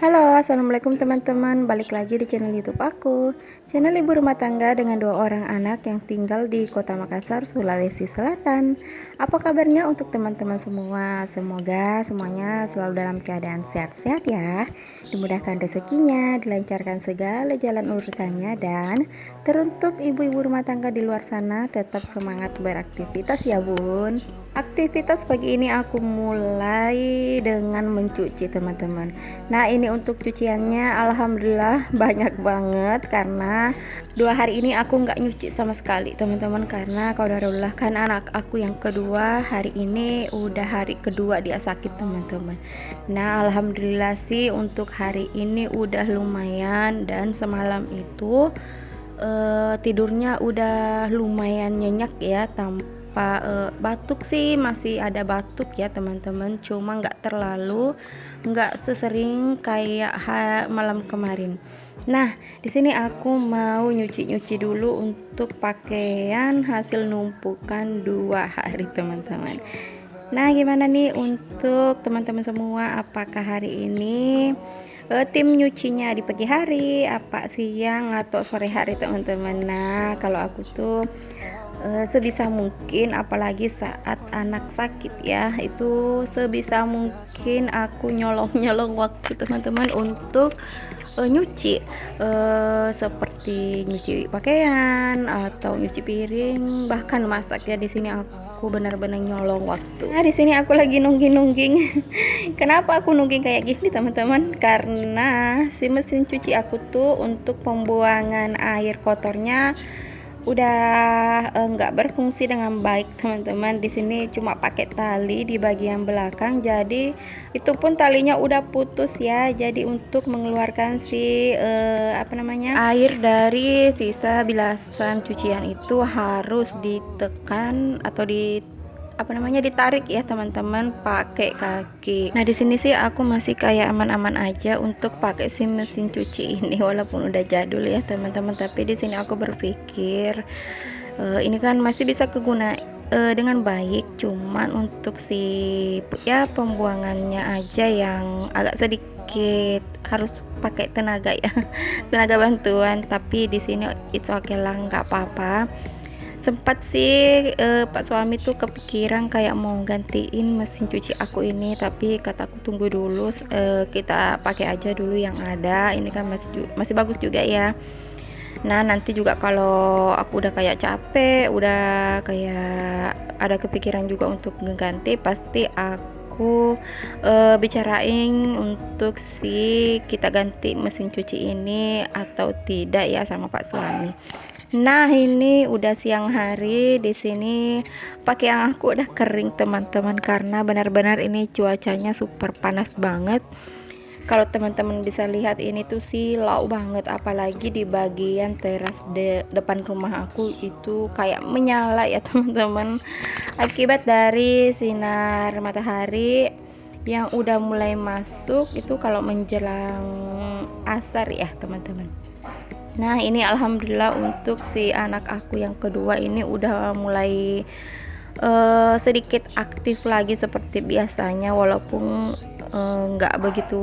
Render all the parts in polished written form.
Halo, assalamualaikum teman-teman. Balik lagi di channel YouTube aku, channel ibu rumah tangga dengan 2 orang anak yang tinggal di Kota Makassar, Sulawesi Selatan. Apa kabarnya untuk teman-teman semua? Semoga semuanya selalu dalam keadaan sehat-sehat ya. Dimudahkan rezekinya, dilancarkan segala jalan urusannya, dan teruntuk ibu-ibu rumah tangga di luar sana tetap semangat beraktivitas ya bun. Aktivitas pagi ini aku mulai dengan mencuci teman-teman. Nah ini untuk cuciannya alhamdulillah banyak banget, karena 2 hari ini aku nggak nyuci sama sekali teman-teman, karena qadarullah kan anak aku yang kedua hari ini udah hari kedua dia sakit teman-teman. Nah alhamdulillah sih untuk hari ini udah lumayan, dan semalam itu tidurnya udah lumayan nyenyak ya, batuk sih masih ada batuk ya teman-teman, cuma nggak sesering kayak malam kemarin. Nah di sini aku mau nyuci dulu untuk pakaian hasil numpukan 2 hari teman-teman. Nah gimana nih untuk teman-teman semua, apakah hari ini tim nyucinya di pagi hari, apa siang atau sore hari teman-teman? Nah kalau aku tuh sebisa mungkin, apalagi saat anak sakit ya, itu sebisa mungkin aku nyolong waktu teman-teman untuk nyuci, seperti nyuci pakaian atau nyuci piring, bahkan masak ya. Di sini aku benar-benar nyolong waktu. Nah di sini aku lagi nungging. Kenapa aku nungging kayak gini teman-teman? Karena si mesin cuci aku tuh untuk pembuangan air kotornya udah nggak berfungsi dengan baik teman-teman. Di sini cuma pakai tali di bagian belakang, jadi itu pun talinya udah putus ya. Jadi untuk mengeluarkan si air dari sisa bilasan cucian itu harus ditekan atau ditarik ya teman-teman pakai kaki. Nah di sini sih aku masih kayak aman-aman aja untuk pakai si mesin cuci ini, walaupun udah jadul ya teman-teman. Tapi di sini aku berpikir ini kan masih bisa keguna dengan baik, cuman untuk si pembuangannya aja yang agak sedikit harus pakai tenaga ya, tenaga bantuan. Tapi di sini it's okay lah, nggak apa-apa. Sempat sih Pak suami tuh kepikiran kayak mau gantiin mesin cuci aku ini, tapi kataku tunggu dulu, kita pakai aja dulu yang ada. Ini kan masih bagus juga ya. Nah nanti juga kalau aku udah kayak capek, udah kayak ada kepikiran juga untuk ngeganti, pasti aku bicarain untuk kita ganti mesin cuci ini atau tidak ya sama Pak suami. Nah ini udah siang hari, di sini pakaian aku udah kering teman-teman, karena benar-benar ini cuacanya super panas banget. Kalau teman-teman bisa lihat ini tuh silau banget, apalagi di bagian teras depan rumah aku itu kayak menyala ya teman-teman, akibat dari sinar matahari yang udah mulai masuk itu kalau menjelang asar ya teman-teman. Nah ini alhamdulillah untuk si anak aku yang kedua ini udah mulai sedikit aktif lagi seperti biasanya, walaupun nggak begitu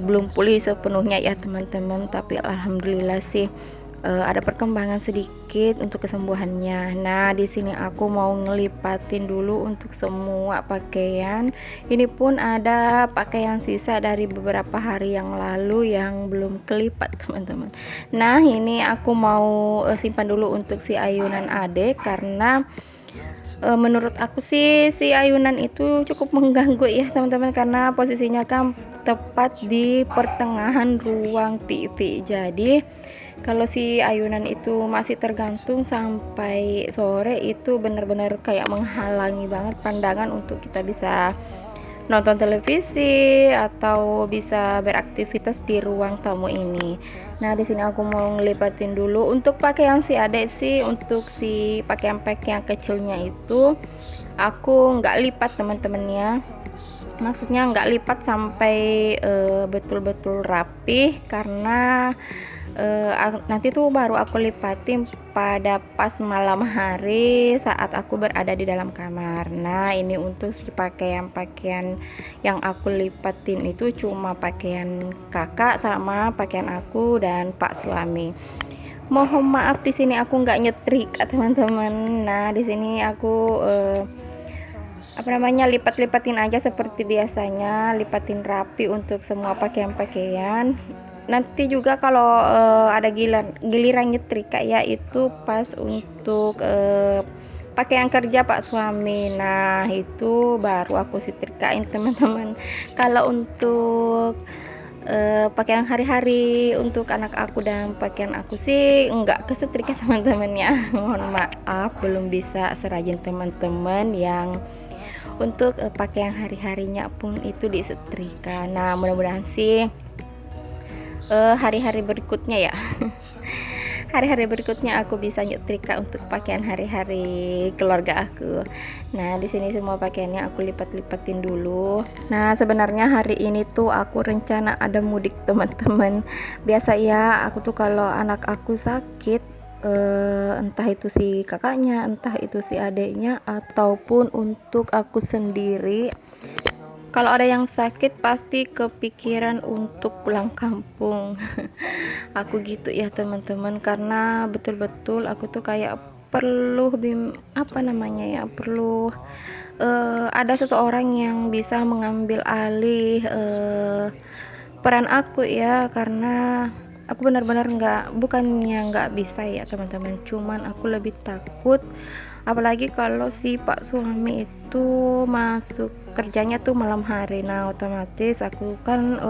belum pulih sepenuhnya ya teman-teman. Tapi alhamdulillah sih ada perkembangan sedikit untuk kesembuhannya. Nah di sini aku mau ngelipatin dulu untuk semua pakaian. Ini pun ada pakaian sisa dari beberapa hari yang lalu yang belum kelipat teman-teman. Nah ini aku mau simpan dulu untuk si ayunan adek, karena menurut aku sih si ayunan itu cukup mengganggu ya teman-teman, karena posisinya kan tepat di pertengahan ruang TV. Jadi kalau si ayunan itu masih tergantung sampai sore, itu benar-benar kayak menghalangi banget pandangan untuk kita bisa nonton televisi atau bisa beraktivitas di ruang tamu ini. Nah di sini aku mau ngelipatin dulu untuk pakaian si adek sih. Untuk si pakaian-pakaian kecilnya itu aku nggak lipat teman-temannya, maksudnya nggak lipat sampai betul-betul rapi, karena Nanti tuh baru aku lipatin pada pas malam hari saat aku berada di dalam kamar. Nah, ini untuk si pakaian-pakaian yang aku lipatin itu cuma pakaian kakak sama pakaian aku dan pak suami. Mohon maaf di sini aku nggak nyetrika teman-teman. Nah, di sini aku lipat-lipatin aja seperti biasanya, lipatin rapi untuk semua pakaian-pakaian. Nanti juga kalau ada giliran nyetrika ya itu pas untuk pakaian kerja pak suami. Nah, itu baru aku setrikain teman-teman. Kalau untuk pakaian hari-hari untuk anak aku dan pakaian aku sih enggak kesetrika teman-teman ya. Mohon maaf belum bisa serajin teman-teman yang untuk pakaian hari-harinya pun itu disetrika. Nah, mudah-mudahan sih hari-hari berikutnya ya hari-hari berikutnya aku bisa nyetrika untuk pakaian hari-hari keluarga aku. Nah, di sini semua pakaiannya aku lipat-lipatin dulu. Nah, sebenarnya hari ini tuh aku rencana ada mudik teman-teman. Biasa ya, aku tuh kalau anak aku sakit, entah itu si kakaknya, entah itu si adiknya, ataupun untuk aku sendiri, kalau ada yang sakit pasti kepikiran untuk pulang kampung. Aku gitu ya teman-teman, karena betul-betul aku tuh kayak perlu perlu ada seseorang yang bisa mengambil alih peran aku ya, karena aku benar-benar bukannya nggak bisa ya teman-teman, cuman aku lebih takut apalagi kalau si pak suami itu masuk kerjanya tuh malam hari. Nah, otomatis aku kan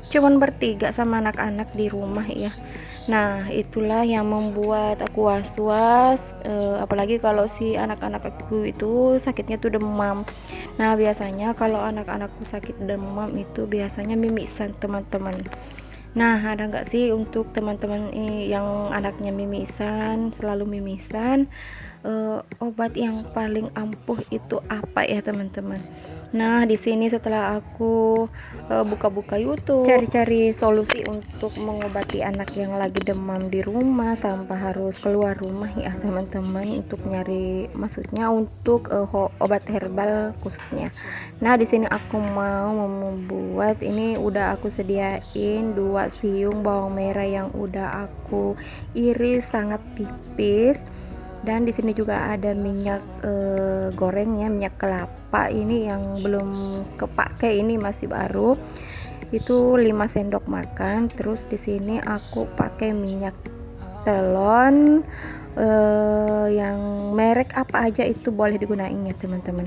cuman bertiga sama anak-anak di rumah ya. Nah, itulah yang membuat aku was-was, apalagi kalau si anak-anak aku itu sakitnya tuh demam. Nah, biasanya kalau anak-anakku sakit demam itu biasanya mimisan teman-teman. Nah, ada nggak sih untuk teman-teman yang anaknya mimisan, selalu mimisan, obat yang paling ampuh itu apa ya teman-teman? Nah, di sini setelah aku buka-buka YouTube, cari-cari solusi untuk mengobati anak yang lagi demam di rumah tanpa harus keluar rumah ya teman-teman, untuk nyari, maksudnya untuk obat herbal khususnya. Nah, di sini aku mau membuat, ini udah aku sediain 2 siung bawang merah yang udah aku iris sangat tipis. Dan di sini juga ada minyak goreng ya, minyak kelapa ini yang belum kepake, ini masih baru. Itu 5 sendok makan. Terus di sini aku pakai minyak telon yang merek apa aja itu boleh digunain ya teman-teman.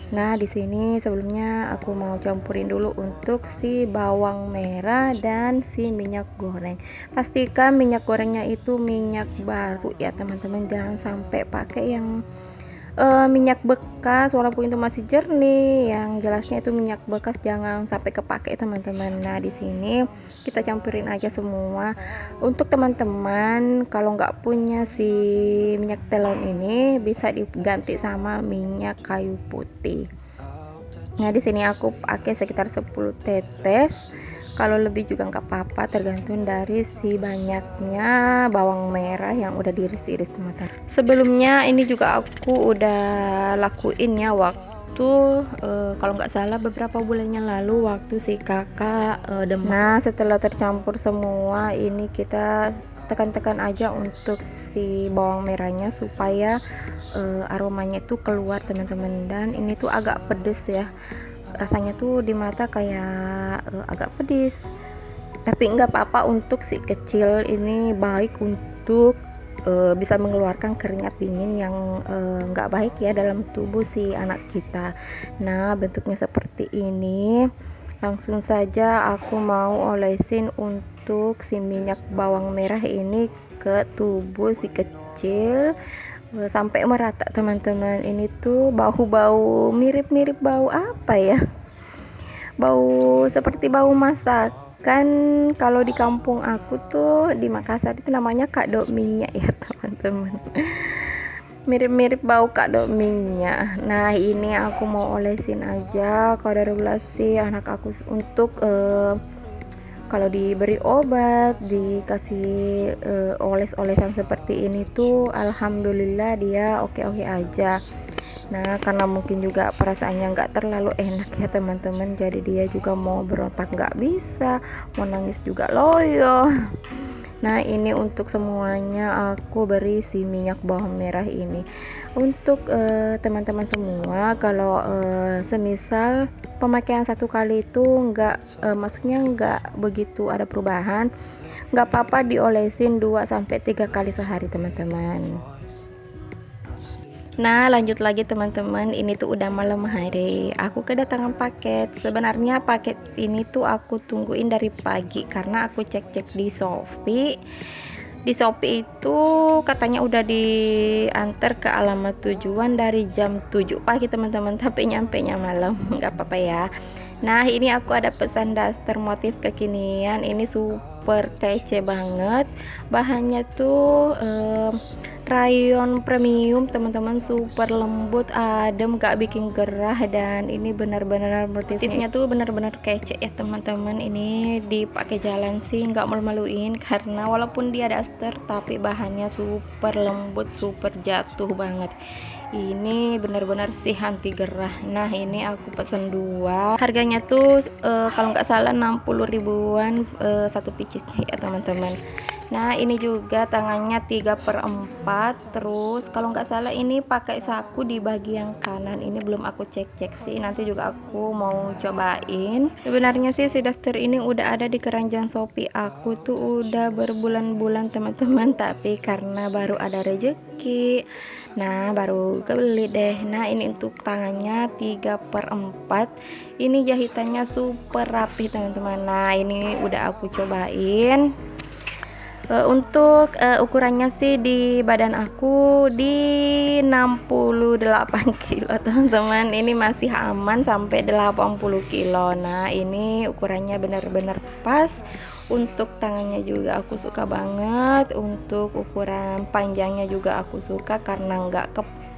Nah, di sini sebelumnya aku mau campurin dulu untuk si bawang merah dan si minyak goreng. Pastikan minyak gorengnya itu minyak baru ya teman-teman, jangan sampai pakai yang minyak bekas walaupun itu masih jernih, yang jelasnya itu minyak bekas jangan sampai kepake teman-teman. Nah, di sini kita campurin aja semua. Untuk teman-teman kalau nggak punya si minyak telon ini bisa diganti sama minyak kayu putih. Nah, di sini aku pakai sekitar 10 tetes. Kalau lebih juga nggak apa-apa, tergantung dari si banyaknya bawang merah yang udah diiris-iris teman-teman. Sebelumnya ini juga aku udah lakuin ya waktu kalau nggak salah beberapa bulannya lalu waktu si kakak demam. Nah, setelah tercampur semua ini kita tekan-tekan aja untuk si bawang merahnya supaya aromanya tuh keluar teman-teman. Dan ini tuh agak pedes ya, rasanya tuh di mata kayak agak pedis, tapi nggak apa-apa, untuk si kecil ini baik untuk bisa mengeluarkan keringat dingin yang nggak baik ya dalam tubuh si anak kita. Nah, bentuknya seperti ini. Langsung saja aku mau olesin untuk si minyak bawang merah ini ke tubuh si kecil sampai merata teman-teman. Ini tuh bau-bau mirip-mirip bau apa ya, bau seperti bau masakan. Kalau di kampung aku tuh di Makassar itu namanya kadok minyak ya teman-teman, mirip-mirip bau kadok minyak. Nah, ini aku mau olesin aja kadar gula si anak aku untuk kalau diberi obat, dikasih oles-olesan seperti ini tuh alhamdulillah dia oke-oke aja. Nah, karena mungkin juga perasaannya nggak terlalu enak ya teman-teman, jadi dia juga mau berontak nggak bisa, mau nangis juga loyo. Nah, ini untuk semuanya aku beri si minyak bawang merah ini. Untuk teman-teman semua, kalau semisal pemakaian satu kali itu maksudnya nggak begitu ada perubahan, nggak apa-apa diolesin 2-3 kali sehari teman-teman. Nah, lanjut lagi teman-teman, ini tuh udah malam hari, aku kedatangan paket. Sebenarnya paket ini tuh aku tungguin dari pagi karena aku cek-cek di Shopee. Di Shopee itu katanya udah diantar ke alamat tujuan dari jam 7 pagi teman-teman, tapi nyampe-nya malam. Nggak apa-apa ya. Nah, ini aku ada pesan daster motif kekinian, ini super kece banget. Bahannya tuh rayon premium teman-teman, super lembut, adem, gak bikin gerah, dan ini benar-benar motifnya tuh benar-benar kece ya teman-teman. Ini dipakai jalan sih nggak malu-maluin, karena walaupun dia daster tapi bahannya super lembut, super jatuh banget. Ini benar-benar sih anti gerah. Nah, ini aku pesen 2, harganya tuh kalau nggak salah 60 ribuan satu picisnya ya teman-teman. Nah, ini juga tangannya 3/4, terus kalau nggak salah ini pakai saku di bagian kanan. Ini belum aku cek-cek sih, nanti juga aku mau cobain. Sebenarnya sih si daster ini udah ada di keranjang Shopee aku tuh udah berbulan-bulan teman-teman, tapi karena baru ada rezeki, nah baru kebeli deh. Nah, ini untuk tangannya 3/4, ini jahitannya super rapi teman-teman. Nah, ini udah aku cobain. Untuk ukurannya sih di badan aku di 68 kilo teman-teman, ini masih aman sampai 80 kilo. Nah, ini ukurannya benar-benar pas. Untuk tangannya juga aku suka banget, untuk ukuran panjangnya juga aku suka karena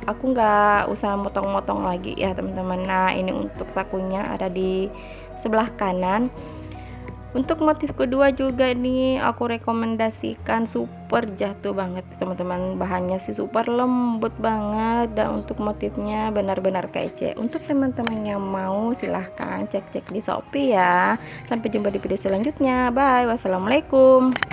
aku nggak usah motong-motong lagi ya teman-teman. Nah, ini untuk sakunya ada di sebelah kanan. Untuk motif kedua juga nih aku rekomendasikan, super jatuh banget teman-teman, bahannya sih super lembut banget, dan untuk motifnya benar-benar kece. Untuk teman-teman yang mau silahkan cek-cek di Shopee ya. Sampai jumpa di video selanjutnya, bye, wassalamualaikum.